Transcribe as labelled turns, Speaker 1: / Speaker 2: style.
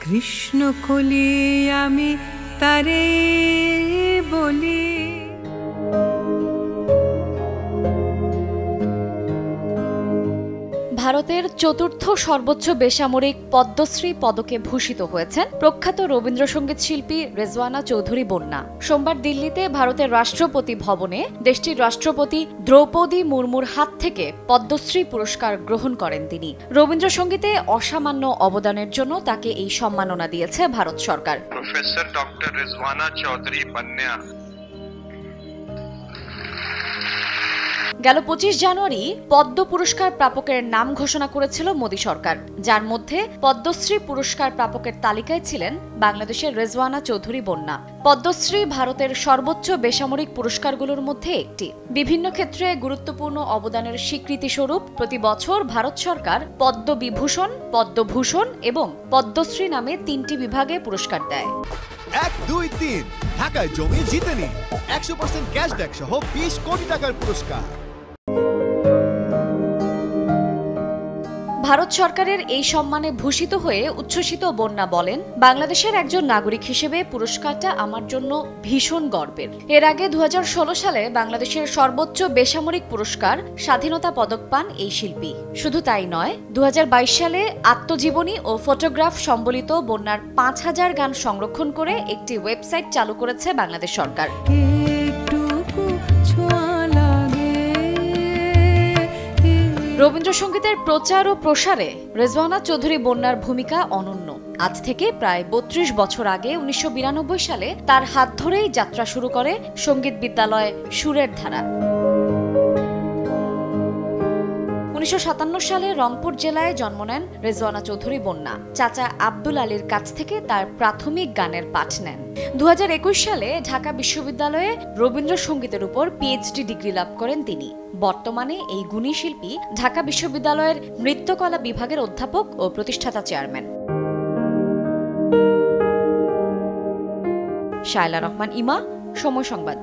Speaker 1: কৃষ্ণ কলি আমি তারে বলি।
Speaker 2: ভারতের চতুর্থ সর্বোচ্চ বেসামরিক পদ্মশ্রী পদকে ভূষিত হয়েছেন প্রখ্যাত রবীন্দ্রসঙ্গীত শিল্পী রেজওয়ানা চৌধুরী বন্যা। সোমবার দিল্লিতে ভারতের রাষ্ট্রপতি ভবনে দেশটির রাষ্ট্রপতি দ্রৌপদী মুর্মুর হাত থেকে পদ্মশ্রী পুরস্কার গ্রহণ করেন তিনি। রবীন্দ্রসঙ্গীতে অসামান্য অবদানের জন্য তাকে এই সম্মাননা দিয়েছে ভারত সরকার।
Speaker 3: প্রফেসর ডক্টর রেজওয়ানা চৌধুরী বন্যা
Speaker 2: গেল 25 জানুয়ারি পদ্ম পুরস্কার প্রাপকের নাম ঘোষণা করেছিল মোদী সরকার, যার মধ্যে পদ্মশ্রী পুরস্কার প্রাপকের তালিকায় ছিলেন বাংলাদেশের রেজওয়ানা চৌধুরী বন্যা। পদ্মশ্রী ভারতের সর্বোচ্চ বেসামরিক পুরস্কারগুলোর মধ্যে একটি। বিভিন্ন ক্ষেত্রে গুরুত্বপূর্ণ অবদানের স্বীকৃতি স্বরূপ প্রতি বছর ভারত সরকার পদ্মবিভূষণ, পদ্মভূষণ এবং পদ্মশ্রী নামে 3টি বিভাগে পুরস্কার দেয়।
Speaker 4: 1, 2, 3 ঢাকায় জমি জিতে নিন 100% ক্যাশব্যাক সহ 20 কোটি টাকার পুরস্কার।
Speaker 2: ভারত সরকারের এই সম্মানে ভূষিত হয়ে উচ্ছ্বসিত বন্যা বলেন, বাংলাদেশের একজন নাগরিক হিসেবে পুরস্কারটা আমার জন্য ভীষণ গর্বের। এর আগে 2016 সালে বাংলাদেশের সর্বোচ্চ বেসামরিক পুরস্কার স্বাধীনতা পদক পান এই শিল্পী। শুধু তাই নয়, 2022 সালে আত্মজীবনী ও ফটোগ্রাফ সম্বলিত বন্যার 5000 গান সংরক্ষণ করে একটি ওয়েবসাইট চালু করেছে বাংলাদেশ সরকার। রবীন্দ্রসঙ্গীতের প্রচার ও প্রসারে রেজওয়ানা চৌধুরী বন্যার ভূমিকা অনন্য। আজ থেকে প্রায় 32 বছর আগে 1992 সালে তার হাত ধরেই যাত্রা শুরু করে সঙ্গীত বিদ্যালয় সুরের ধারা। 1957 সালে রংপুর জেলায় জন্ম নেন রেজওয়ানা চৌধুরী বন্যা। চাচা আব্দুল আলীর কাছ থেকে তার প্রাথমিক গানের পাঠ নেন। 2021 সালে ঢাকা বিশ্ববিদ্যালয়ে রবীন্দ্রসঙ্গীতের উপর পিএইচডি ডিগ্রি লাভ করেন তিনি। বর্তমানে এই গুণী শিল্পী ঢাকা বিশ্ববিদ্যালয়ের নৃত্যকলা বিভাগের অধ্যাপক ও প্রতিষ্ঠাতা চেয়ারম্যান। শায়লা রহমান ইমা, সময় সংবাদ।